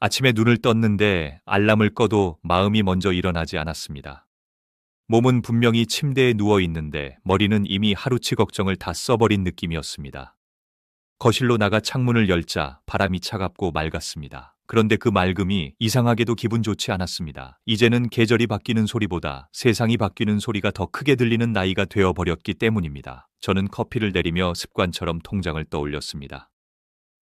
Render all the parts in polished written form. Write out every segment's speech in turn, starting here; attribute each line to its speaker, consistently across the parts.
Speaker 1: 아침에 눈을 떴는데 알람을 꺼도 마음이 먼저 일어나지 않았습니다. 몸은 분명히 침대에 누워 있는데 머리는 이미 하루치 걱정을 다 써버린 느낌이었습니다. 거실로 나가 창문을 열자 바람이 차갑고 맑았습니다. 그런데 그 맑음이 이상하게도 기분 좋지 않았습니다. 이제는 계절이 바뀌는 소리보다 세상이 바뀌는 소리가 더 크게 들리는 나이가 되어버렸기 때문입니다. 저는 커피를 내리며 습관처럼 통장을 떠올렸습니다.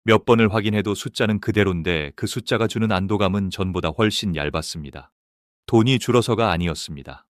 Speaker 1: 몇 번을 확인해도 숫자는 그대로인데 그 숫자가 주는 안도감은 전보다 훨씬 얇았습니다. 돈이 줄어서가 아니었습니다.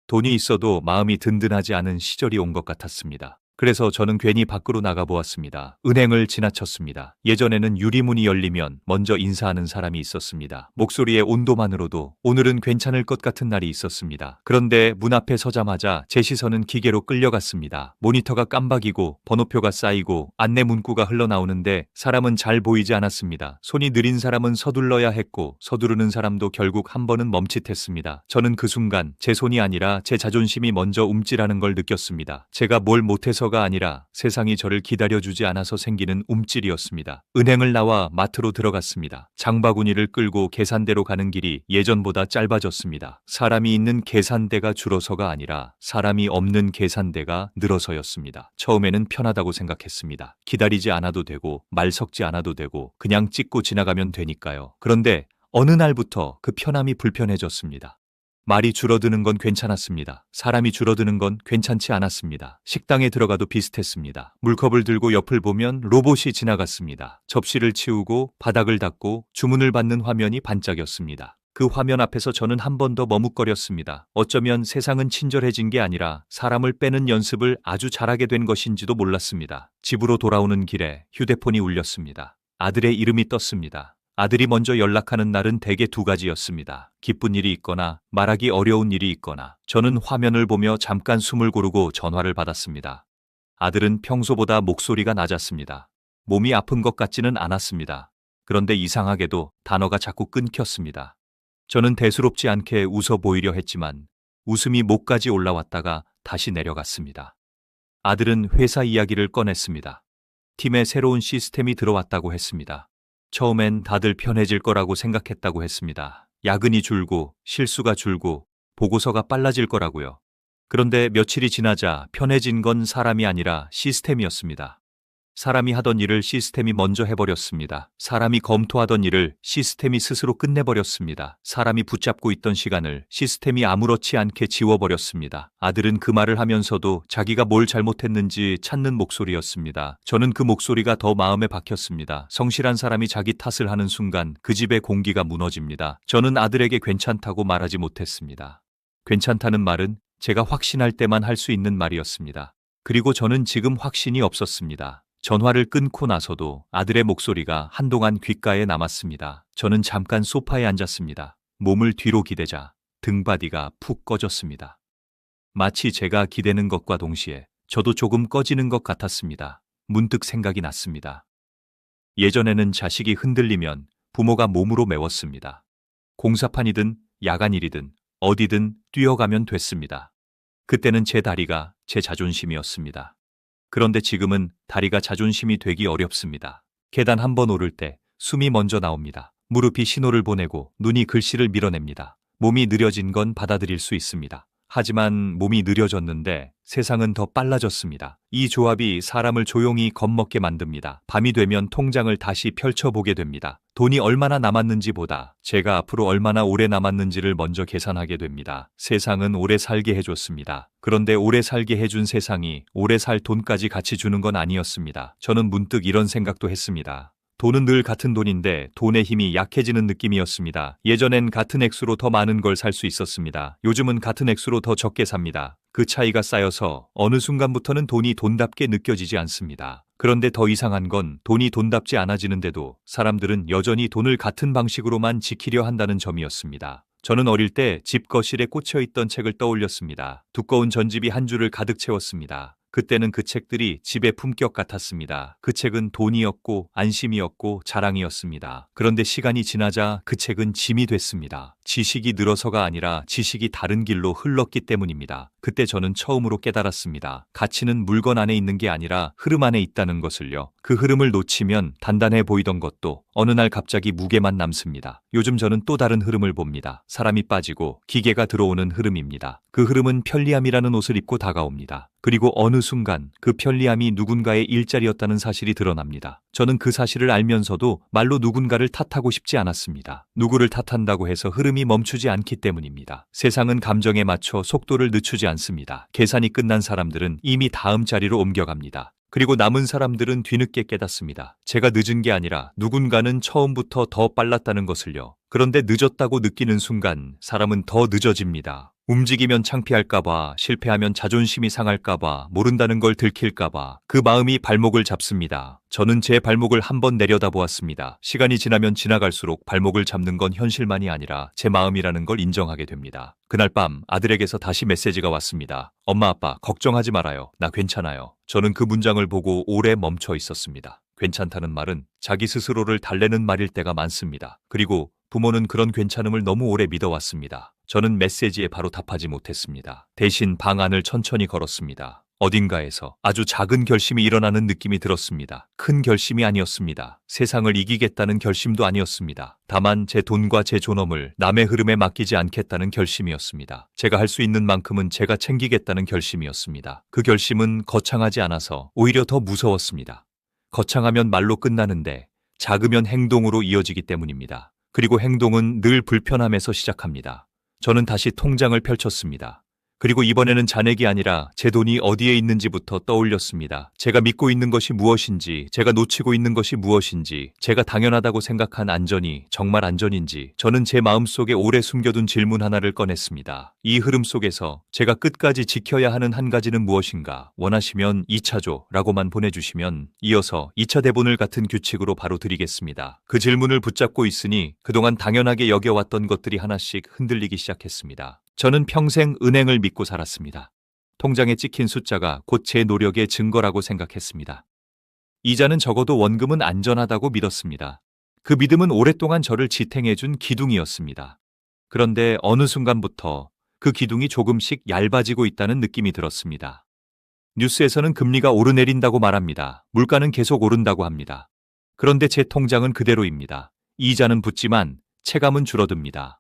Speaker 1: 돈이 있어도 마음이 든든하지 않은 시절이 온 것 같았습니다. 그래서 저는 괜히 밖으로 나가보았습니다. 은행을 지나쳤습니다. 예전에는 유리문이 열리면 먼저 인사하는 사람이 있었습니다. 목소리의 온도만으로도 오늘은 괜찮을 것 같은 날이 있었습니다. 그런데 문 앞에 서자마자 제 시선은 기계로 끌려갔습니다. 모니터가 깜박이고 번호표가 쌓이고 안내 문구가 흘러나오는데 사람은 잘 보이지 않았습니다. 손이 느린 사람은 서둘러야 했고 서두르는 사람도 결국 한 번은 멈칫했습니다. 저는 그 순간 제 손이 아니라 제 자존심이 먼저 움찔하는 걸 느꼈습니다. 제가 뭘 못해서가 아니라 세상이 저를 기다려주지 않아서 생기는 움찔이었습니다. 은행을 나와 마트로 들어갔습니다. 장바구니를 끌고 계산대로 가는 길이 예전보다 짧아졌습니다. 사람이 있는 계산대가 줄어서가 아니라 사람이 없는 계산대가 늘어서였습니다. 처음에는 편하다고 생각했습니다. 기다리지 않아도 되고 말 섞지 않아도 되고 그냥 찍고 지나가면 되니까요. 그런데 어느 날부터 그 편함이 불편해졌습니다. 말이 줄어드는 건 괜찮았습니다. 사람이 줄어드는 건 괜찮지 않았습니다. 식당에 들어가도 비슷했습니다. 물컵을 들고 옆을 보면 로봇이 지나갔습니다. 접시를 치우고 바닥을 닦고 주문을 받는 화면이 반짝였습니다. 그 화면 앞에서 저는 한 번 더 머뭇거렸습니다. 어쩌면 세상은 친절해진 게 아니라 사람을 빼는 연습을 아주 잘하게 된 것인지도 몰랐습니다. 집으로 돌아오는 길에 휴대폰이 울렸습니다. 아들의 이름이 떴습니다. 아들이 먼저 연락하는 날은 대개 두 가지였습니다. 기쁜 일이 있거나 말하기 어려운 일이 있거나. 저는 화면을 보며 잠깐 숨을 고르고 전화를 받았습니다. 아들은 평소보다 목소리가 낮았습니다. 몸이 아픈 것 같지는 않았습니다. 그런데 이상하게도 단어가 자꾸 끊겼습니다. 저는 대수롭지 않게 웃어 보이려 했지만 웃음이 목까지 올라왔다가 다시 내려갔습니다. 아들은 회사 이야기를 꺼냈습니다. 팀에 새로운 시스템이 들어왔다고 했습니다. 처음엔 다들 편해질 거라고 생각했다고 했습니다. 야근이 줄고 실수가 줄고 보고서가 빨라질 거라고요. 그런데 며칠이 지나자 편해진 건 사람이 아니라 시스템이었습니다. 사람이 하던 일을 시스템이 먼저 해버렸습니다. 사람이 검토하던 일을 시스템이 스스로 끝내버렸습니다. 사람이 붙잡고 있던 시간을 시스템이 아무렇지 않게 지워버렸습니다. 아들은 그 말을 하면서도 자기가 뭘 잘못했는지 찾는 목소리였습니다. 저는 그 목소리가 더 마음에 박혔습니다. 성실한 사람이 자기 탓을 하는 순간 그 집의 공기가 무너집니다. 저는 아들에게 괜찮다고 말하지 못했습니다. 괜찮다는 말은 제가 확신할 때만 할 수 있는 말이었습니다. 그리고 저는 지금 확신이 없었습니다. 전화를 끊고 나서도 아들의 목소리가 한동안 귓가에 남았습니다. 저는 잠깐 소파에 앉았습니다. 몸을 뒤로 기대자 등바디가 푹 꺼졌습니다. 마치 제가 기대는 것과 동시에 저도 조금 꺼지는 것 같았습니다. 문득 생각이 났습니다. 예전에는 자식이 흔들리면 부모가 몸으로 메웠습니다. 공사판이든 야간일이든 어디든 뛰어가면 됐습니다. 그때는 제 다리가 제 자존심이었습니다. 그런데 지금은 다리가 자존심이 되기 어렵습니다. 계단 한 번 오를 때 숨이 먼저 나옵니다. 무릎이 신호를 보내고 눈이 글씨를 밀어냅니다. 몸이 느려진 건 받아들일 수 있습니다. 하지만 몸이 느려졌는데 세상은 더 빨라졌습니다. 이 조합이 사람을 조용히 겁먹게 만듭니다. 밤이 되면 통장을 다시 펼쳐보게 됩니다. 돈이 얼마나 남았는지보다 제가 앞으로 얼마나 오래 남았는지를 먼저 계산하게 됩니다. 세상은 오래 살게 해줬습니다. 그런데 오래 살게 해준 세상이 오래 살 돈까지 같이 주는 건 아니었습니다. 저는 문득 이런 생각도 했습니다. 돈은 늘 같은 돈인데 돈의 힘이 약해지는 느낌이었습니다. 예전엔 같은 액수로 더 많은 걸 살 수 있었습니다. 요즘은 같은 액수로 더 적게 삽니다. 그 차이가 쌓여서 어느 순간부터는 돈이 돈답게 느껴지지 않습니다. 그런데 더 이상한 건 돈이 돈답지 않아지는데도 사람들은 여전히 돈을 같은 방식으로만 지키려 한다는 점이었습니다. 저는 어릴 때 집 거실에 꽂혀있던 책을 떠올렸습니다. 두꺼운 전집이 한 줄을 가득 채웠습니다. 그때는 그 책들이 집의 품격 같았습니다. 그 책은 돈이었고 안심이었고 자랑이었습니다. 그런데 시간이 지나자 그 책은 짐이 됐습니다. 지식이 늘어서가 아니라 지식이 다른 길로 흘렀기 때문입니다. 그때 저는 처음으로 깨달았습니다. 가치는 물건 안에 있는 게 아니라 흐름 안에 있다는 것을요. 그 흐름을 놓치면 단단해 보이던 것도 어느 날 갑자기 무게만 남습니다. 요즘 저는 또 다른 흐름을 봅니다. 사람이 빠지고 기계가 들어오는 흐름입니다. 그 흐름은 편리함이라는 옷을 입고 다가옵니다. 그리고 어느 순간 그 편리함이 누군가의 일자리였다는 사실이 드러납니다. 저는 그 사실을 알면서도 말로 누군가를 탓하고 싶지 않았습니다. 누구를 탓한다고 해서 흐름이 멈추지 않기 때문입니다. 세상은 감정에 맞춰 속도를 늦추지 않습니다. 계산이 끝난 사람들은 이미 다음 자리로 옮겨갑니다. 그리고 남은 사람들은 뒤늦게 깨닫습니다. 제가 늦은 게 아니라 누군가는 처음부터 더 빨랐다는 것을요. 그런데 늦었다고 느끼는 순간 사람은 더 늦어집니다. 움직이면 창피할까봐, 실패하면 자존심이 상할까봐, 모른다는 걸 들킬까봐 그 마음이 발목을 잡습니다. 저는 제 발목을 한번 내려다보았습니다. 시간이 지나면 지나갈수록 발목을 잡는 건 현실만이 아니라 제 마음이라는 걸 인정하게 됩니다. 그날 밤 아들에게서 다시 메시지가 왔습니다. 엄마, 아빠, 걱정하지 말아요. 나 괜찮아요. 저는 그 문장을 보고 오래 멈춰 있었습니다. 괜찮다는 말은 자기 스스로를 달래는 말일 때가 많습니다. 그리고 부모는 그런 괜찮음을 너무 오래 믿어왔습니다. 저는 메시지에 바로 답하지 못했습니다. 대신 방 안을 천천히 걸었습니다. 어딘가에서 아주 작은 결심이 일어나는 느낌이 들었습니다. 큰 결심이 아니었습니다. 세상을 이기겠다는 결심도 아니었습니다. 다만 제 돈과 제 존엄을 남의 흐름에 맡기지 않겠다는 결심이었습니다. 제가 할 수 있는 만큼은 제가 챙기겠다는 결심이었습니다. 그 결심은 거창하지 않아서 오히려 더 무서웠습니다. 거창하면 말로 끝나는데 작으면 행동으로 이어지기 때문입니다. 그리고 행동은 늘 불편함에서 시작합니다. 저는 다시 통장을 펼쳤습니다. 그리고 이번에는 잔액이 아니라 제 돈이 어디에 있는지부터 떠올렸습니다. 제가 믿고 있는 것이 무엇인지, 제가 놓치고 있는 것이 무엇인지, 제가 당연하다고 생각한 안전이 정말 안전인지, 저는 제 마음속에 오래 숨겨둔 질문 하나를 꺼냈습니다. 이 흐름 속에서 제가 끝까지 지켜야 하는 한 가지는 무엇인가? 원하시면 2차조 라고만 보내주시면 이어서 2차 대본을 같은 규칙으로 바로 드리겠습니다. 그 질문을 붙잡고 있으니 그동안 당연하게 여겨왔던 것들이 하나씩 흔들리기 시작했습니다. 저는 평생 은행을 믿고 살았습니다. 통장에 찍힌 숫자가 곧 제 노력의 증거라고 생각했습니다. 이자는 적어도 원금은 안전하다고 믿었습니다. 그 믿음은 오랫동안 저를 지탱해준 기둥이었습니다. 그런데 어느 순간부터 그 기둥이 조금씩 얇아지고 있다는 느낌이 들었습니다. 뉴스에서는 금리가 오르내린다고 말합니다. 물가는 계속 오른다고 합니다. 그런데 제 통장은 그대로입니다. 이자는 붙지만 체감은 줄어듭니다.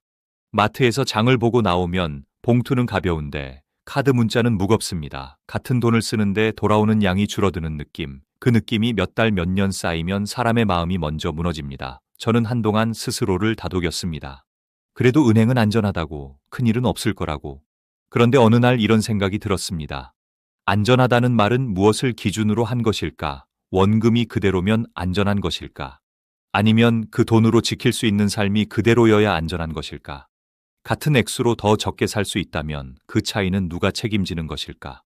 Speaker 1: 마트에서 장을 보고 나오면 봉투는 가벼운데 카드 문자는 무겁습니다. 같은 돈을 쓰는데 돌아오는 양이 줄어드는 느낌. 그 느낌이 몇 달, 몇 년 쌓이면 사람의 마음이 먼저 무너집니다. 저는 한동안 스스로를 다독였습니다. 그래도 은행은 안전하다고, 큰일은 없을 거라고. 그런데 어느 날 이런 생각이 들었습니다. 안전하다는 말은 무엇을 기준으로 한 것일까? 원금이 그대로면 안전한 것일까? 아니면 그 돈으로 지킬 수 있는 삶이 그대로여야 안전한 것일까? 같은 액수로 더 적게 살 수 있다면 그 차이는 누가 책임지는 것일까?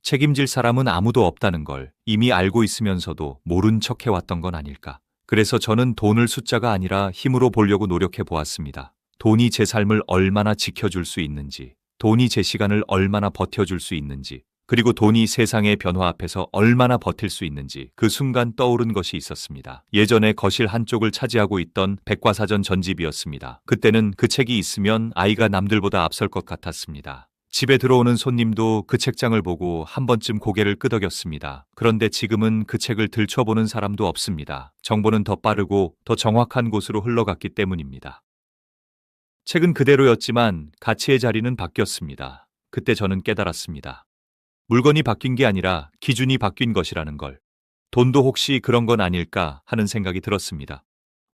Speaker 1: 책임질 사람은 아무도 없다는 걸 이미 알고 있으면서도 모른 척 해왔던 건 아닐까? 그래서 저는 돈을 숫자가 아니라 힘으로 보려고 노력해 보았습니다. 돈이 제 삶을 얼마나 지켜줄 수 있는지, 돈이 제 시간을 얼마나 버텨줄 수 있는지, 그리고 돈이 세상의 변화 앞에서 얼마나 버틸 수 있는지 그 순간 떠오른 것이 있었습니다. 예전에 거실 한쪽을 차지하고 있던 백과사전 전집이었습니다. 그때는 그 책이 있으면 아이가 남들보다 앞설 것 같았습니다. 집에 들어오는 손님도 그 책장을 보고 한 번쯤 고개를 끄덕였습니다. 그런데 지금은 그 책을 들춰보는 사람도 없습니다. 정보는 더 빠르고 더 정확한 곳으로 흘러갔기 때문입니다. 책은 그대로였지만 가치의 자리는 바뀌었습니다. 그때 저는 깨달았습니다. 물건이 바뀐 게 아니라 기준이 바뀐 것이라는 걸. 돈도 혹시 그런 건 아닐까 하는 생각이 들었습니다.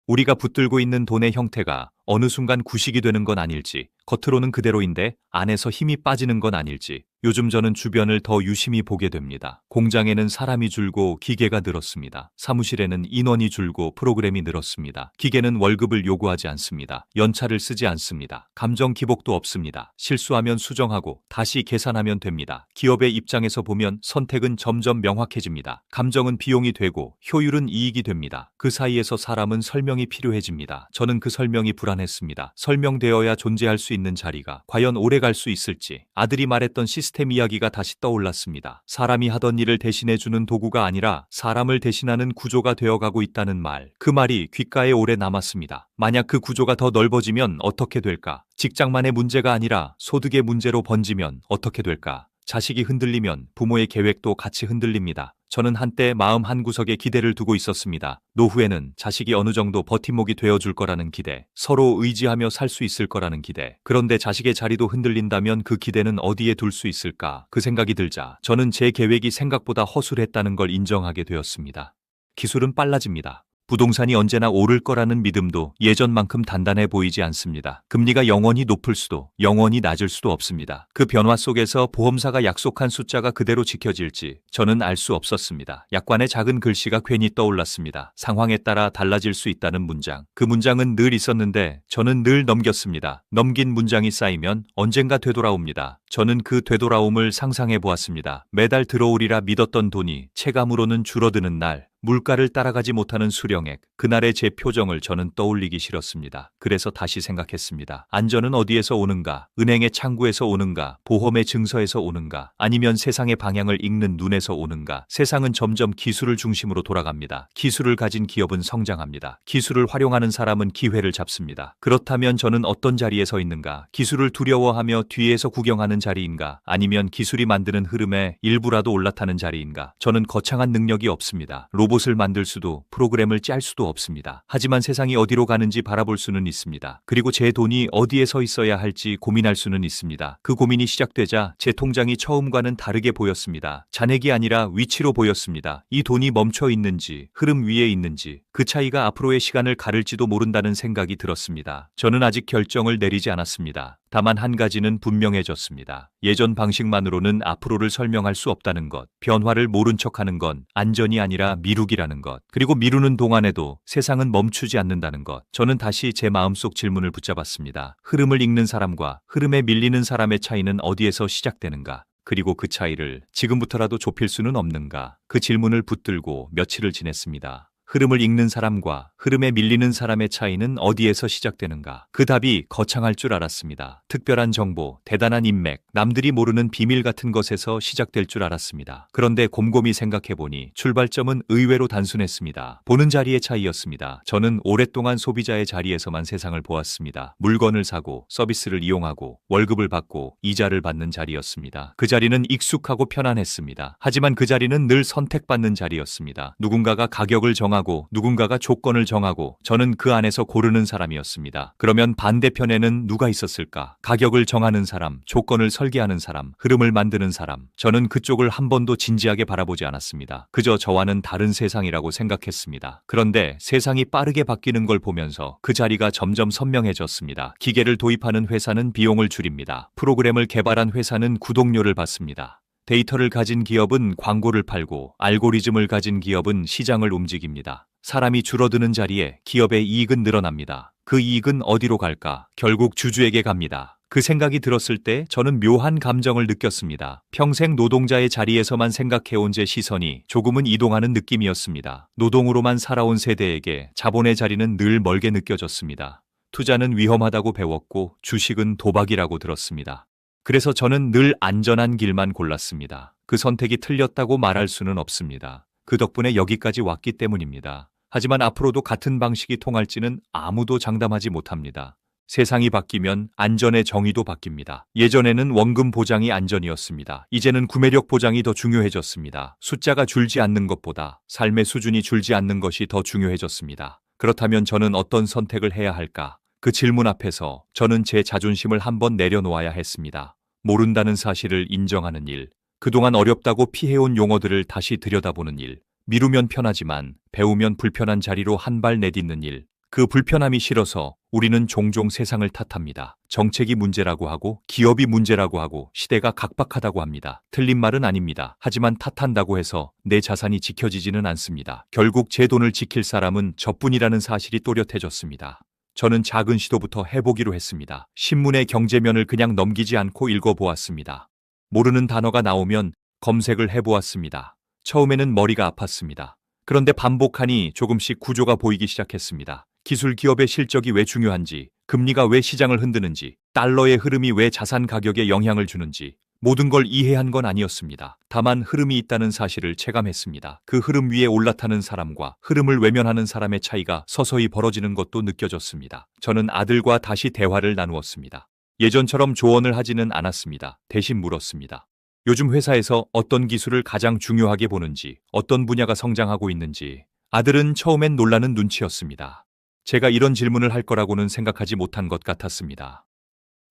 Speaker 1: 우리가 붙들고 있는 돈의 형태가 어느 순간 구식이 되는 건 아닐지, 겉으로는 그대로인데 안에서 힘이 빠지는 건 아닐지, 요즘 저는 주변을 더 유심히 보게 됩니다. 공장에는 사람이 줄고 기계가 늘었습니다. 사무실에는 인원이 줄고 프로그램이 늘었습니다. 기계는 월급을 요구하지 않습니다. 연차를 쓰지 않습니다. 감정 기복도 없습니다. 실수하면 수정하고 다시 계산하면 됩니다. 기업의 입장에서 보면 선택은 점점 명확해집니다. 감정은 비용이 되고 효율은 이익이 됩니다. 그 사이에서 사람은 설명이 필요해집니다. 저는 그 설명이 불안했습니다. 설명되어야 존재할 수 있는 자리가 과연 오래 갈 수 있을지, 아들이 말했던 시스템 시스템 이야기가 다시 떠올랐습니다. 사람이 하던 일을 대신해주는 도구가 아니라 사람을 대신하는 구조가 되어가고 있다는 말. 그 말이 귓가에 오래 남았습니다. 만약 그 구조가 더 넓어지면 어떻게 될까? 직장만의 문제가 아니라 소득의 문제로 번지면 어떻게 될까? 자식이 흔들리면 부모의 계획도 같이 흔들립니다. 저는 한때 마음 한구석에 기대를 두고 있었습니다. 노후에는 자식이 어느 정도 버팀목이 되어줄 거라는 기대, 서로 의지하며 살 수 있을 거라는 기대. 그런데 자식의 자리도 흔들린다면 그 기대는 어디에 둘 수 있을까? 그 생각이 들자 저는 제 계획이 생각보다 허술했다는 걸 인정하게 되었습니다. 기술은 빨라집니다. 부동산이 언제나 오를 거라는 믿음도 예전만큼 단단해 보이지 않습니다. 금리가 영원히 높을 수도 영원히 낮을 수도 없습니다. 그 변화 속에서 보험사가 약속한 숫자가 그대로 지켜질지 저는 알 수 없었습니다. 약관의 작은 글씨가 괜히 떠올랐습니다. 상황에 따라 달라질 수 있다는 문장. 그 문장은 늘 있었는데 저는 늘 넘겼습니다. 넘긴 문장이 쌓이면 언젠가 되돌아옵니다. 저는 그 되돌아옴을 상상해 보았습니다. 매달 들어오리라 믿었던 돈이 체감으로는 줄어드는 날, 물가를 따라가지 못하는 수령액, 그날의 제 표정을 저는 떠올리기 싫었습니다. 그래서 다시 생각했습니다. 안전은 어디에서 오는가? 은행의 창구에서 오는가? 보험의 증서에서 오는가? 아니면 세상의 방향을 읽는 눈에서 오는가? 세상은 점점 기술을 중심으로 돌아갑니다. 기술을 가진 기업은 성장합니다. 기술을 활용하는 사람은 기회를 잡습니다. 그렇다면 저는 어떤 자리에 서 있는가? 기술을 두려워하며 뒤에서 구경하는 자리인가? 아니면 기술이 만드는 흐름에 일부라도 올라타는 자리인가? 저는 거창한 능력이 없습니다. 로봇을 만들 수도 프로그램을 짤 수도 없습니다. 하지만 세상이 어디로 가는지 바라볼 수는 있습니다. 그리고 제 돈이 어디에 서 있어야 할지 고민할 수는 있습니다. 그 고민이 시작되자 제 통장이 처음과는 다르게 보였습니다. 잔액이 아니라 위치로 보였습니다. 이 돈이 멈춰 있는지 흐름 위에 있는지 그 차이가 앞으로의 시간을 가를지도 모른다는 생각이 들었습니다. 저는 아직 결정을 내리지 않았습니다. 다만 한 가지는 분명해졌습니다. 예전 방식만으로는 앞으로를 설명할 수 없다는 것, 변화를 모른 척하는 건 안전이 아니라 미루기라는 것, 그리고 미루는 동안에도 세상은 멈추지 않는다는 것. 저는 다시 제 마음속 질문을 붙잡았습니다. 흐름을 읽는 사람과 흐름에 밀리는 사람의 차이는 어디에서 시작되는가? 그리고 그 차이를 지금부터라도 좁힐 수는 없는가? 그 질문을 붙들고 며칠을 지냈습니다. 흐름을 읽는 사람과 흐름에 밀리는 사람의 차이는 어디에서 시작되는가? 그 답이 거창할 줄 알았습니다. 특별한 정보, 대단한 인맥, 남들이 모르는 비밀 같은 것에서 시작될 줄 알았습니다. 그런데 곰곰이 생각해보니 출발점은 의외로 단순했습니다. 보는 자리의 차이였습니다. 저는 오랫동안 소비자의 자리에서만 세상을 보았습니다. 물건을 사고 서비스를 이용하고 월급을 받고 이자를 받는 자리였습니다. 그 자리는 익숙하고 편안했습니다. 하지만 그 자리는 늘 선택받는 자리였습니다. 누군가가 가격을 정하고 누군가가 조건을 정하고 저는 그 안에서 고르는 사람이었습니다. 그러면 반대편에는 누가 있었을까? 가격을 정하는 사람, 조건을 설계하는 사람, 흐름을 만드는 사람. 저는 그쪽을 한 번도 진지하게 바라보지 않았습니다. 그저 저와는 다른 세상이라고 생각했습니다. 그런데 세상이 빠르게 바뀌는 걸 보면서 그 자리가 점점 선명해졌습니다. 기계를 도입하는 회사는 비용을 줄입니다. 프로그램을 개발한 회사는 구독료를 받습니다. 데이터를 가진 기업은 광고를 팔고 알고리즘을 가진 기업은 시장을 움직입니다. 사람이 줄어드는 자리에 기업의 이익은 늘어납니다. 그 이익은 어디로 갈까? 결국 주주에게 갑니다. 그 생각이 들었을 때 저는 묘한 감정을 느꼈습니다. 평생 노동자의 자리에서만 생각해온 제 시선이 조금은 이동하는 느낌이었습니다. 노동으로만 살아온 세대에게 자본의 자리는 늘 멀게 느껴졌습니다. 투자는 위험하다고 배웠고 주식은 도박이라고 들었습니다. 그래서 저는 늘 안전한 길만 골랐습니다. 그 선택이 틀렸다고 말할 수는 없습니다. 그 덕분에 여기까지 왔기 때문입니다. 하지만 앞으로도 같은 방식이 통할지는 아무도 장담하지 못합니다. 세상이 바뀌면 안전의 정의도 바뀝니다. 예전에는 원금 보장이 안전이었습니다. 이제는 구매력 보장이 더 중요해졌습니다. 숫자가 줄지 않는 것보다 삶의 수준이 줄지 않는 것이 더 중요해졌습니다. 그렇다면 저는 어떤 선택을 해야 할까? 그 질문 앞에서 저는 제 자존심을 한번 내려놓아야 했습니다. 모른다는 사실을 인정하는 일, 그동안 어렵다고 피해온 용어들을 다시 들여다보는 일, 미루면 편하지만 배우면 불편한 자리로 한 발 내딛는 일, 그 불편함이 싫어서 우리는 종종 세상을 탓합니다. 정책이 문제라고 하고 기업이 문제라고 하고 시대가 각박하다고 합니다. 틀린 말은 아닙니다. 하지만 탓한다고 해서 내 자산이 지켜지지는 않습니다. 결국 제 돈을 지킬 사람은 저뿐이라는 사실이 또렷해졌습니다. 저는 작은 시도부터 해보기로 했습니다. 신문의 경제면을 그냥 넘기지 않고 읽어보았습니다. 모르는 단어가 나오면 검색을 해보았습니다. 처음에는 머리가 아팠습니다. 그런데 반복하니 조금씩 구조가 보이기 시작했습니다. 기술 기업의 실적이 왜 중요한지, 금리가 왜 시장을 흔드는지, 달러의 흐름이 왜 자산 가격에 영향을 주는지, 모든 걸 이해한 건 아니었습니다. 다만 흐름이 있다는 사실을 체감했습니다. 그 흐름 위에 올라타는 사람과 흐름을 외면하는 사람의 차이가 서서히 벌어지는 것도 느껴졌습니다. 저는 아들과 다시 대화를 나누었습니다. 예전처럼 조언을 하지는 않았습니다. 대신 물었습니다. 요즘 회사에서 어떤 기술을 가장 중요하게 보는지, 어떤 분야가 성장하고 있는지. 아들은 처음엔 놀라는 눈치였습니다. 제가 이런 질문을 할 거라고는 생각하지 못한 것 같았습니다.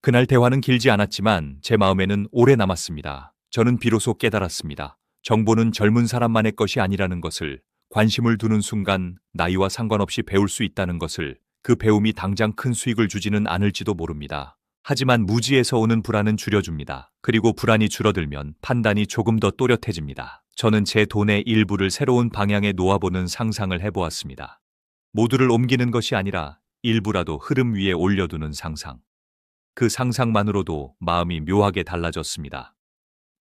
Speaker 1: 그날 대화는 길지 않았지만 제 마음에는 오래 남았습니다. 저는 비로소 깨달았습니다. 정보는 젊은 사람만의 것이 아니라는 것을, 관심을 두는 순간 나이와 상관없이 배울 수 있다는 것을, 그 배움이 당장 큰 수익을 주지는 않을지도 모릅니다. 하지만 무지에서 오는 불안은 줄여줍니다. 그리고 불안이 줄어들면 판단이 조금 더 또렷해집니다. 저는 제 돈의 일부를 새로운 방향에 놓아보는 상상을 해보았습니다. 모두를 옮기는 것이 아니라 일부라도 흐름 위에 올려두는 상상. 그 상상만으로도 마음이 묘하게 달라졌습니다.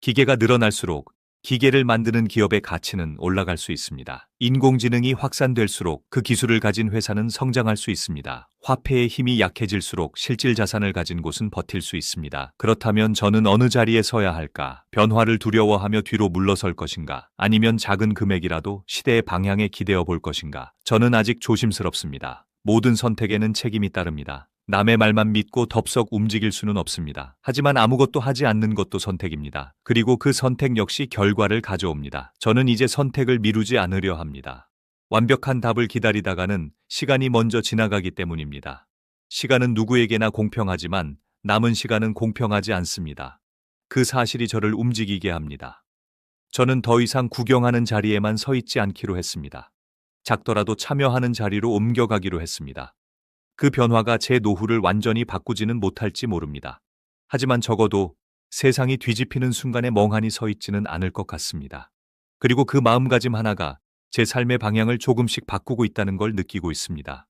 Speaker 1: 기계가 늘어날수록 기계를 만드는 기업의 가치는 올라갈 수 있습니다. 인공지능이 확산될수록 그 기술을 가진 회사는 성장할 수 있습니다. 화폐의 힘이 약해질수록 실질 자산을 가진 곳은 버틸 수 있습니다. 그렇다면 저는 어느 자리에 서야 할까? 변화를 두려워하며 뒤로 물러설 것인가? 아니면 작은 금액이라도 시대의 방향에 기대어 볼 것인가? 저는 아직 조심스럽습니다. 모든 선택에는 책임이 따릅니다. 남의 말만 믿고 덥석 움직일 수는 없습니다. 하지만 아무것도 하지 않는 것도 선택입니다. 그리고 그 선택 역시 결과를 가져옵니다. 저는 이제 선택을 미루지 않으려 합니다. 완벽한 답을 기다리다가는 시간이 먼저 지나가기 때문입니다. 시간은 누구에게나 공평하지만 남은 시간은 공평하지 않습니다. 그 사실이 저를 움직이게 합니다. 저는 더 이상 구경하는 자리에만 서 있지 않기로 했습니다. 작더라도 참여하는 자리로 옮겨가기로 했습니다. 그 변화가 제 노후를 완전히 바꾸지는 못할지 모릅니다. 하지만 적어도 세상이 뒤집히는 순간에 멍하니 서 있지는 않을 것 같습니다. 그리고 그 마음가짐 하나가 제 삶의 방향을 조금씩 바꾸고 있다는 걸 느끼고 있습니다.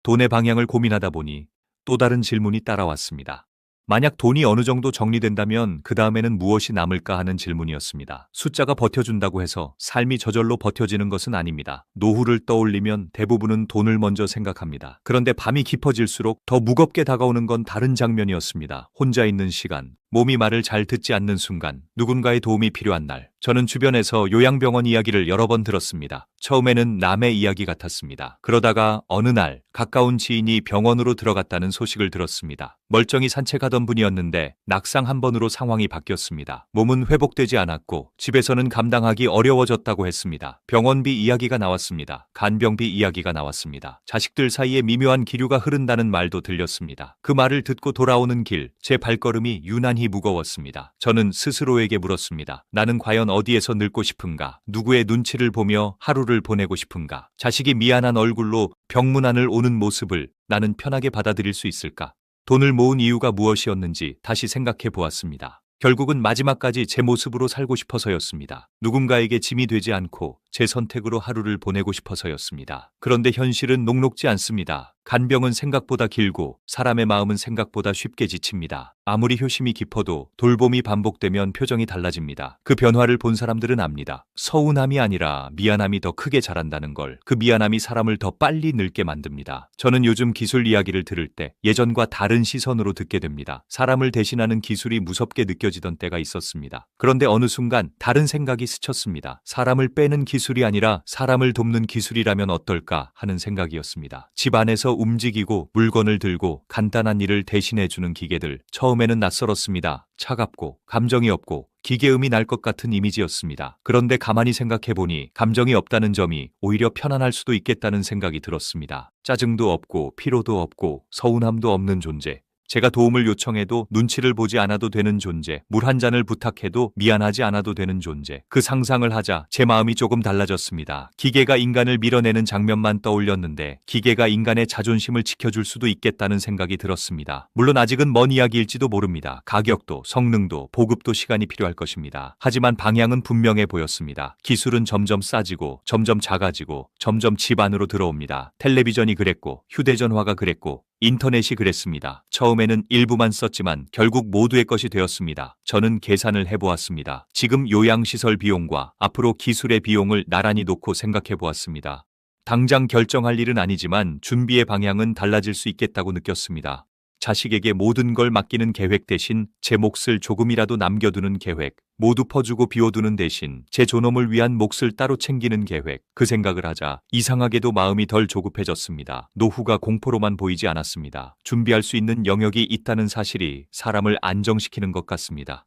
Speaker 1: 돈의 방향을 고민하다 보니 또 다른 질문이 따라왔습니다. 만약 돈이 어느 정도 정리된다면 그 다음에는 무엇이 남을까 하는 질문이었습니다. 숫자가 버텨준다고 해서 삶이 저절로 버텨지는 것은 아닙니다. 노후를 떠올리면 대부분은 돈을 먼저 생각합니다. 그런데 밤이 깊어질수록 더 무겁게 다가오는 건 다른 장면이었습니다. 혼자 있는 시간, 몸이 말을 잘 듣지 않는 순간, 누군가의 도움이 필요한 날. 저는 주변에서 요양병원 이야기를 여러 번 들었습니다. 처음에는 남의 이야기 같았습니다. 그러다가 어느 날 가까운 지인이 병원으로 들어갔다는 소식을 들었습니다. 멀쩡히 산책하던 분이었는데 낙상 한 번으로 상황이 바뀌었습니다. 몸은 회복되지 않았고 집에서는 감당하기 어려워졌다고 했습니다. 병원비 이야기가 나왔습니다. 간병비 이야기가 나왔습니다. 자식들 사이에 미묘한 기류가 흐른다는 말도 들렸습니다. 그 말을 듣고 돌아오는 길, 제 발걸음이 유난히 무거웠습니다. 저는 스스로에게 물었습니다. 나는 과연 어디에서 늙고 싶은가? 누구의 눈치를 보며 하루를 보내고 싶은가? 자식이 미안한 얼굴로 병문안을 오는 모습을 나는 편하게 받아들일 수 있을까? 돈을 모은 이유가 무엇이었는지 다시 생각해 보았습니다. 결국은 마지막까지 제 모습으로 살고 싶어서였습니다. 누군가에게 짐이 되지 않고 제 선택으로 하루를 보내고 싶어서였습니다. 그런데 현실은 녹록지 않습니다. 간병은 생각보다 길고 사람의 마음은 생각보다 쉽게 지칩니다. 아무리 효심이 깊어도 돌봄이 반복되면 표정이 달라집니다. 그 변화를 본 사람들은 압니다. 서운함이 아니라 미안함이 더 크게 자란다는 걸. 그 미안함이 사람을 더 빨리 늙게 만듭니다. 저는 요즘 기술 이야기를 들을 때 예전과 다른 시선으로 듣게 됩니다. 사람을 대신하는 기술이 무섭게 느껴지던 때가 있었습니다. 그런데 어느 순간 다른 생각이 스쳤습니다. 사람을 빼는 기술이 아니라 사람을 돕는 기술이라면 어떨까 하는 생각이었습니다. 집 안에서 움직이고 물건을 들고 간단한 일을 대신해주는 기계들. 처음에는 낯설었습니다. 차갑고 감정이 없고 기계음이 날 것 같은 이미지였습니다. 그런데 가만히 생각해보니 감정이 없다는 점이 오히려 편안할 수도 있겠다는 생각이 들었습니다. 짜증도 없고 피로도 없고 서운함도 없는 존재. 제가 도움을 요청해도 눈치를 보지 않아도 되는 존재, 물 한 잔을 부탁해도 미안하지 않아도 되는 존재. 그 상상을 하자 제 마음이 조금 달라졌습니다. 기계가 인간을 밀어내는 장면만 떠올렸는데 기계가 인간의 자존심을 지켜줄 수도 있겠다는 생각이 들었습니다. 물론 아직은 먼 이야기일지도 모릅니다. 가격도, 성능도, 보급도 시간이 필요할 것입니다. 하지만 방향은 분명해 보였습니다. 기술은 점점 싸지고 점점 작아지고 점점 집 안으로 들어옵니다. 텔레비전이 그랬고 휴대전화가 그랬고 인터넷이 그랬습니다. 처음에는 일부만 썼지만 결국 모두의 것이 되었습니다. 저는 계산을 해보았습니다. 지금 요양시설 비용과 앞으로 기술의 비용을 나란히 놓고 생각해보았습니다. 당장 결정할 일은 아니지만 준비의 방향은 달라질 수 있겠다고 느꼈습니다. 자식에게 모든 걸 맡기는 계획 대신 제 몫을 조금이라도 남겨두는 계획, 모두 퍼주고 비워두는 대신 제 존엄을 위한 몫을 따로 챙기는 계획, 그 생각을 하자 이상하게도 마음이 덜 조급해졌습니다. 노후가 공포로만 보이지 않았습니다. 준비할 수 있는 영역이 있다는 사실이 사람을 안정시키는 것 같습니다.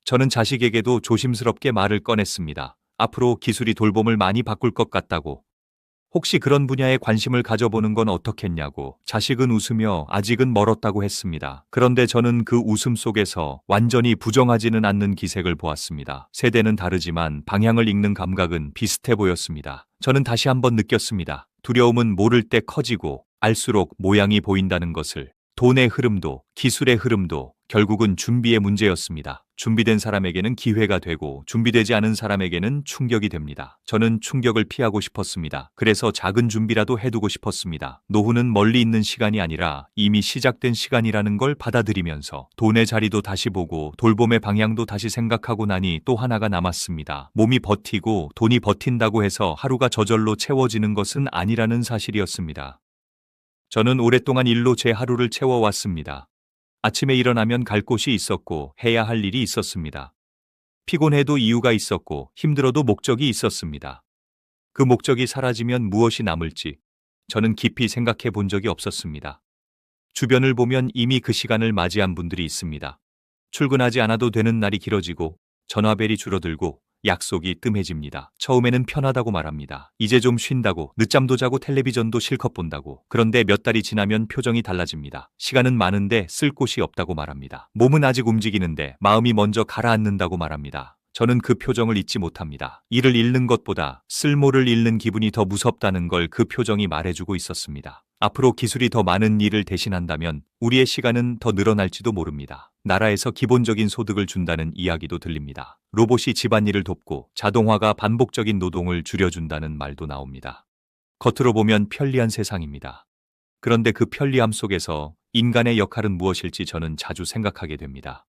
Speaker 1: 저는 자식에게도 조심스럽게 말을 꺼냈습니다. 앞으로 기술이 돌봄을 많이 바꿀 것 같다고. 혹시 그런 분야에 관심을 가져보는 건 어떻겠냐고. 자식은 웃으며 아직은 멀었다고 했습니다. 그런데 저는 그 웃음 속에서 완전히 부정하지는 않는 기색을 보았습니다. 세대는 다르지만 방향을 읽는 감각은 비슷해 보였습니다. 저는 다시 한번 느꼈습니다. 두려움은 모를 때 커지고 알수록 모양이 보인다는 것을. 돈의 흐름도 기술의 흐름도 결국은 준비의 문제였습니다. 준비된 사람에게는 기회가 되고 준비되지 않은 사람에게는 충격이 됩니다. 저는 충격을 피하고 싶었습니다. 그래서 작은 준비라도 해두고 싶었습니다. 노후는 멀리 있는 시간이 아니라 이미 시작된 시간이라는 걸 받아들이면서 돈의 자리도 다시 보고 돌봄의 방향도 다시 생각하고 나니 또 하나가 남았습니다. 몸이 버티고 돈이 버틴다고 해서 하루가 저절로 채워지는 것은 아니라는 사실이었습니다. 저는 오랫동안 일로 제 하루를 채워왔습니다. 아침에 일어나면 갈 곳이 있었고 해야 할 일이 있었습니다. 피곤해도 이유가 있었고 힘들어도 목적이 있었습니다. 그 목적이 사라지면 무엇이 남을지 저는 깊이 생각해 본 적이 없었습니다. 주변을 보면 이미 그 시간을 맞이한 분들이 있습니다. 출근하지 않아도 되는 날이 길어지고 전화벨이 줄어들고 약속이 뜸해집니다. 처음에는 편하다고 말합니다. 이제 좀 쉰다고, 늦잠도 자고 텔레비전도 실컷 본다고. 그런데 몇 달이 지나면 표정이 달라집니다. 시간은 많은데 쓸 곳이 없다고 말합니다. 몸은 아직 움직이는데 마음이 먼저 가라앉는다고 말합니다. 저는 그 표정을 잊지 못합니다. 일을 잃는 것보다 쓸모를 잃는 기분이 더 무섭다는 걸 그 표정이 말해주고 있었습니다. 앞으로 기술이 더 많은 일을 대신한다면 우리의 시간은 더 늘어날지도 모릅니다. 나라에서 기본적인 소득을 준다는 이야기도 들립니다. 로봇이 집안일을 돕고 자동화가 반복적인 노동을 줄여준다는 말도 나옵니다. 겉으로 보면 편리한 세상입니다. 그런데 그 편리함 속에서 인간의 역할은 무엇일지 저는 자주 생각하게 됩니다.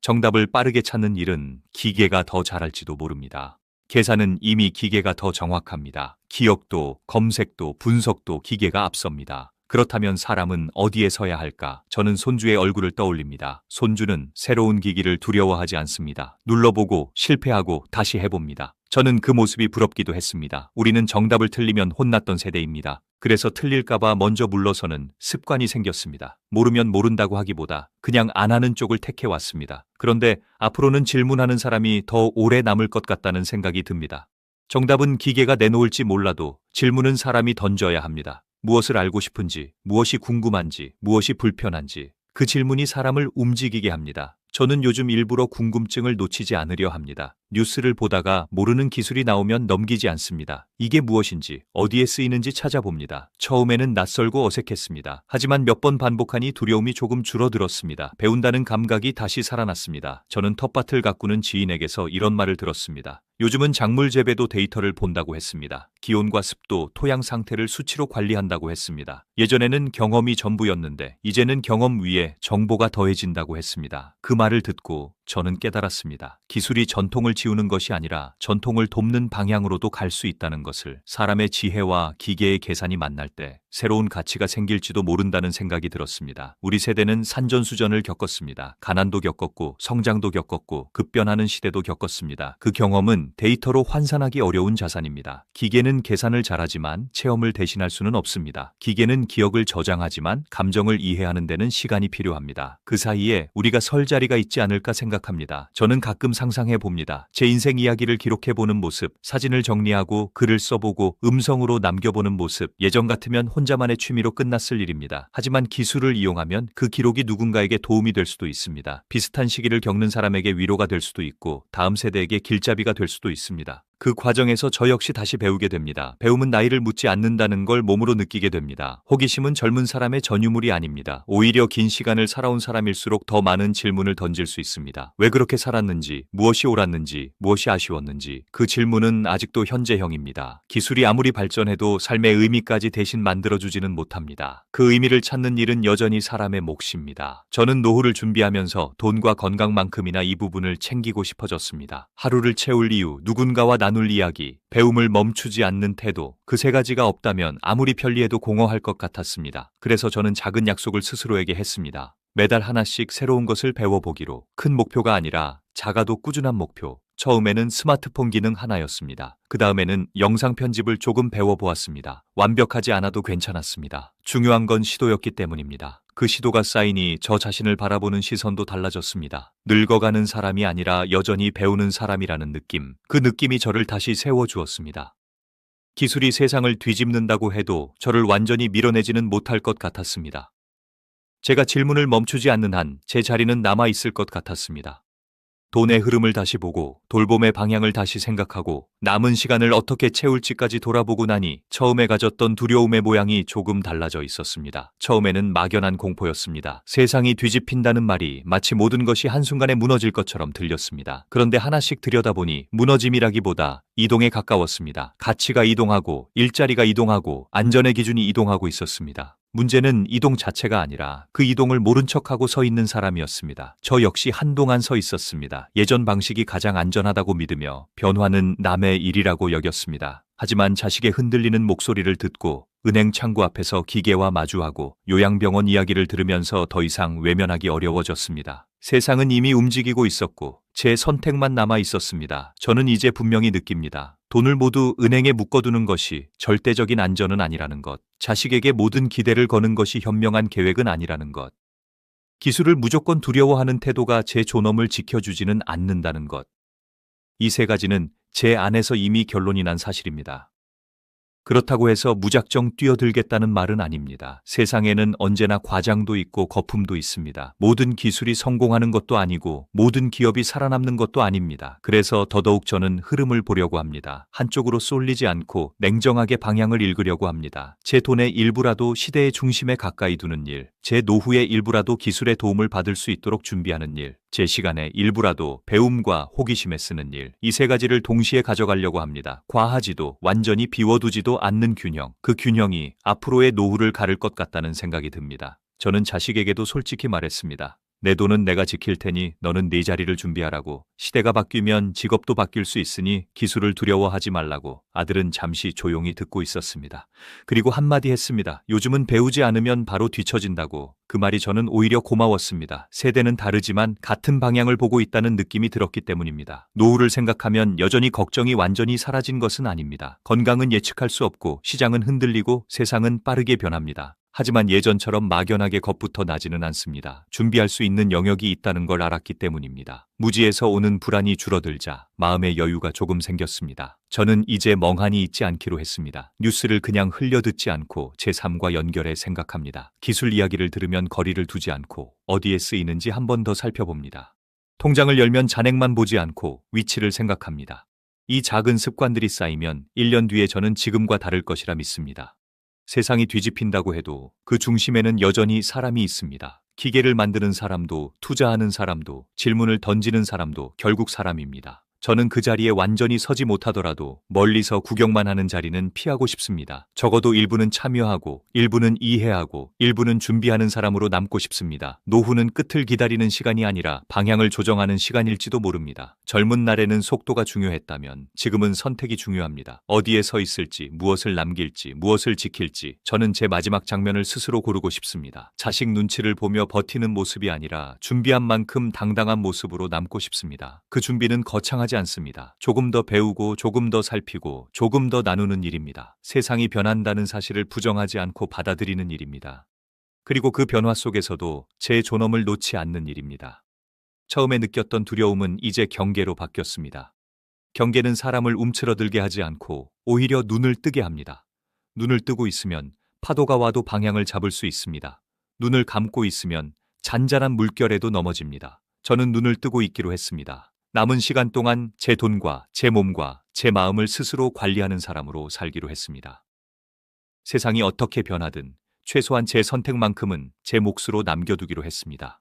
Speaker 1: 정답을 빠르게 찾는 일은 기계가 더 잘할지도 모릅니다. 계산은 이미 기계가 더 정확합니다. 기억도, 검색도, 분석도 기계가 앞섭니다. 그렇다면 사람은 어디에 서야 할까? 저는 손주의 얼굴을 떠올립니다. 손주는 새로운 기기를 두려워하지 않습니다. 눌러보고 실패하고 다시 해봅니다. 저는 그 모습이 부럽기도 했습니다. 우리는 정답을 틀리면 혼났던 세대입니다. 그래서 틀릴까봐 먼저 물러서는 습관이 생겼습니다. 모르면 모른다고 하기보다 그냥 안 하는 쪽을 택해왔습니다. 그런데 앞으로는 질문하는 사람이 더 오래 남을 것 같다는 생각이 듭니다. 정답은 기계가 내놓을지 몰라도 질문은 사람이 던져야 합니다. 무엇을 알고 싶은지, 무엇이 궁금한지, 무엇이 불편한지 그 질문이 사람을 움직이게 합니다. 저는 요즘 일부러 궁금증을 놓치지 않으려 합니다. 뉴스를 보다가 모르는 기술이 나오면 넘기지 않습니다. 이게 무엇인지, 어디에 쓰이는지 찾아봅니다. 처음에는 낯설고 어색했습니다. 하지만 몇 번 반복하니 두려움이 조금 줄어들었습니다. 배운다는 감각이 다시 살아났습니다. 저는 텃밭을 가꾸는 지인에게서 이런 말을 들었습니다. 요즘은 작물 재배도 데이터를 본다고 했습니다. 기온과 습도, 토양 상태를 수치로 관리한다고 했습니다. 예전에는 경험이 전부였는데 이제는 경험 위에 정보가 더해진다고 했습니다. 그 말을 듣고 저는 깨달았습니다. 기술이 전통을 지우는 것이 아니라 전통을 돕는 방향으로도 갈 수 있다는 것을. 사람의 지혜와 기계의 계산이 만날 때 새로운 가치가 생길지도 모른다는 생각이 들었습니다. 우리 세대는 산전수전을 겪었습니다. 가난도 겪었고 성장도 겪었고 급변하는 시대도 겪었습니다. 그 경험은 데이터로 환산하기 어려운 자산입니다. 기계는 계산을 잘하지만 체험을 대신할 수는 없습니다. 기계는 기억을 저장하지만 감정을 이해하는 데는 시간이 필요합니다. 그 사이에 우리가 설 자리가 있지 않을까 생각합니다. 저는 가끔 상상해 봅니다. 제 인생 이야기를 기록해보는 모습, 사진을 정리하고 글을 써보고 음성으로 남겨보는 모습. 예전 같으면 혼자만의 취미로 끝났을 일입니다. 하지만 기술을 이용하면 그 기록이 누군가에게 도움이 될 수도 있습니다. 비슷한 시기를 겪는 사람에게 위로가 될 수도 있고 다음 세대에게 길잡이가 될 수도 있습니다. 그 과정에서 저 역시 다시 배우게 됩니다. 배움은 나이를 묻지 않는다는 걸 몸으로 느끼게 됩니다. 호기심은 젊은 사람의 전유물이 아닙니다. 오히려 긴 시간을 살아온 사람일수록 더 많은 질문을 던질 수 있습니다. 왜 그렇게 살았는지, 무엇이 옳았는지, 무엇이 아쉬웠는지 그 질문은 아직도 현재형입니다. 기술이 아무리 발전해도 삶의 의미까지 대신 만들어주지는 못합니다. 그 의미를 찾는 일은 여전히 사람의 몫입니다. 저는 노후를 준비하면서 돈과 건강만큼이나 이 부분을 챙기고 싶어졌습니다. 하루를 채울 이유, 누군가와 나눌 나눌 이야기, 배움을 멈추지 않는 태도, 그 세 가지가 없다면 아무리 편리해도 공허할 것 같았습니다. 그래서 저는 작은 약속을 스스로에게 했습니다. 매달 하나씩 새로운 것을 배워보기로. 큰 목표가 아니라 작아도 꾸준한 목표. 처음에는 스마트폰 기능 하나였습니다. 그 다음에는 영상 편집을 조금 배워보았습니다. 완벽하지 않아도 괜찮았습니다. 중요한 건 시도였기 때문입니다. 그 시도가 쌓이니 저 자신을 바라보는 시선도 달라졌습니다. 늙어가는 사람이 아니라 여전히 배우는 사람이라는 느낌. 그 느낌이 저를 다시 세워주었습니다. 기술이 세상을 뒤집는다고 해도 저를 완전히 밀어내지는 못할 것 같았습니다. 제가 질문을 멈추지 않는 한 제 자리는 남아있을 것 같았습니다. 돈의 흐름을 다시 보고 돌봄의 방향을 다시 생각하고 남은 시간을 어떻게 채울지까지 돌아보고 나니 처음에 가졌던 두려움의 모양이 조금 달라져 있었습니다. 처음에는 막연한 공포였습니다. 세상이 뒤집힌다는 말이 마치 모든 것이 한순간에 무너질 것처럼 들렸습니다. 그런데 하나씩 들여다보니 무너짐이라기보다 이동에 가까웠습니다. 가치가 이동하고 일자리가 이동하고 안전의 기준이 이동하고 있었습니다. 문제는 이동 자체가 아니라 그 이동을 모른 척하고 서 있는 사람이었습니다. 저 역시 한동안 서 있었습니다. 예전 방식이 가장 안전하다고 믿으며 변화는 남의 일이라고 여겼습니다. 하지만 자식의 흔들리는 목소리를 듣고 은행 창구 앞에서 기계와 마주하고 요양병원 이야기를 들으면서 더 이상 외면하기 어려워졌습니다. 세상은 이미 움직이고 있었고 제 선택만 남아 있었습니다. 저는 이제 분명히 느낍니다. 돈을 모두 은행에 묶어두는 것이 절대적인 안전은 아니라는 것. 자식에게 모든 기대를 거는 것이 현명한 계획은 아니라는 것. 기술을 무조건 두려워하는 태도가 제 존엄을 지켜주지는 않는다는 것. 이 세 가지는 제 안에서 이미 결론이 난 사실입니다. 그렇다고 해서 무작정 뛰어들겠다는 말은 아닙니다. 세상에는 언제나 과장도 있고 거품도 있습니다. 모든 기술이 성공하는 것도 아니고 모든 기업이 살아남는 것도 아닙니다. 그래서 더더욱 저는 흐름을 보려고 합니다. 한쪽으로 쏠리지 않고 냉정하게 방향을 읽으려고 합니다. 제 돈의 일부라도 시대의 중심에 가까이 두는 일, 제 노후의 일부라도 기술의 도움을 받을 수 있도록 준비하는 일, 제 시간의 일부라도 배움과 호기심에 쓰는 일, 이 세 가지를 동시에 가져가려고 합니다. 과하지도 완전히 비워두지도 않는 균형, 그 균형이 앞으로의 노후를 가를 것 같다는 생각이 듭니다. 저는 자식에게도 솔직히 말했습니다. 내 돈은 내가 지킬 테니 너는 네 자리를 준비하라고. 시대가 바뀌면 직업도 바뀔 수 있으니 기술을 두려워하지 말라고. 아들은 잠시 조용히 듣고 있었습니다. 그리고 한마디 했습니다. 요즘은 배우지 않으면 바로 뒤처진다고. 그 말이 저는 오히려 고마웠습니다. 세대는 다르지만 같은 방향을 보고 있다는 느낌이 들었기 때문입니다. 노후를 생각하면 여전히 걱정이 완전히 사라진 것은 아닙니다. 건강은 예측할 수 없고 시장은 흔들리고 세상은 빠르게 변합니다. 하지만 예전처럼 막연하게 겁부터 나지는 않습니다. 준비할 수 있는 영역이 있다는 걸 알았기 때문입니다. 무지에서 오는 불안이 줄어들자 마음의 여유가 조금 생겼습니다. 저는 이제 멍하니 있지 않기로 했습니다. 뉴스를 그냥 흘려듣지 않고 제 삶과 연결해 생각합니다. 기술 이야기를 들으면 거리를 두지 않고 어디에 쓰이는지 한 번 더 살펴봅니다. 통장을 열면 잔액만 보지 않고 위치를 생각합니다. 이 작은 습관들이 쌓이면 1년 뒤에 저는 지금과 다를 것이라 믿습니다. 세상이 뒤집힌다고 해도 그 중심에는 여전히 사람이 있습니다. 기계를 만드는 사람도, 투자하는 사람도, 질문을 던지는 사람도 결국 사람입니다. 저는 그 자리에 완전히 서지 못하더라도 멀리서 구경만 하는 자리는 피하고 싶습니다. 적어도 일부는 참여하고, 일부는 이해하고, 일부는 준비하는 사람으로 남고 싶습니다. 노후는 끝을 기다리는 시간이 아니라 방향을 조정하는 시간일지도 모릅니다. 젊은 날에는 속도가 중요했다면 지금은 선택이 중요합니다. 어디에 서 있을지, 무엇을 남길지, 무엇을 지킬지 저는 제 마지막 장면을 스스로 고르고 싶습니다. 자식 눈치를 보며 버티는 모습이 아니라 준비한 만큼 당당한 모습으로 남고 싶습니다. 그 준비는 거창하지 않습니다. 조금 더 배우고 조금 더 살피고 조금 더 나누는 일입니다. 세상이 변한다는 사실을 부정하지 않고 받아들이는 일입니다. 그리고 그 변화 속에서도 제 존엄을 놓지 않는 일입니다. 처음에 느꼈던 두려움은 이제 경계로 바뀌었습니다. 경계는 사람을 움츠러들게 하지 않고 오히려 눈을 뜨게 합니다. 눈을 뜨고 있으면 파도가 와도 방향을 잡을 수 있습니다. 눈을 감고 있으면 잔잔한 물결에도 넘어집니다. 저는 눈을 뜨고 있기로 했습니다. 남은 시간 동안 제 돈과 제 몸과 제 마음을 스스로 관리하는 사람으로 살기로 했습니다. 세상이 어떻게 변하든 최소한 제 선택만큼은 제 몫으로 남겨두기로 했습니다.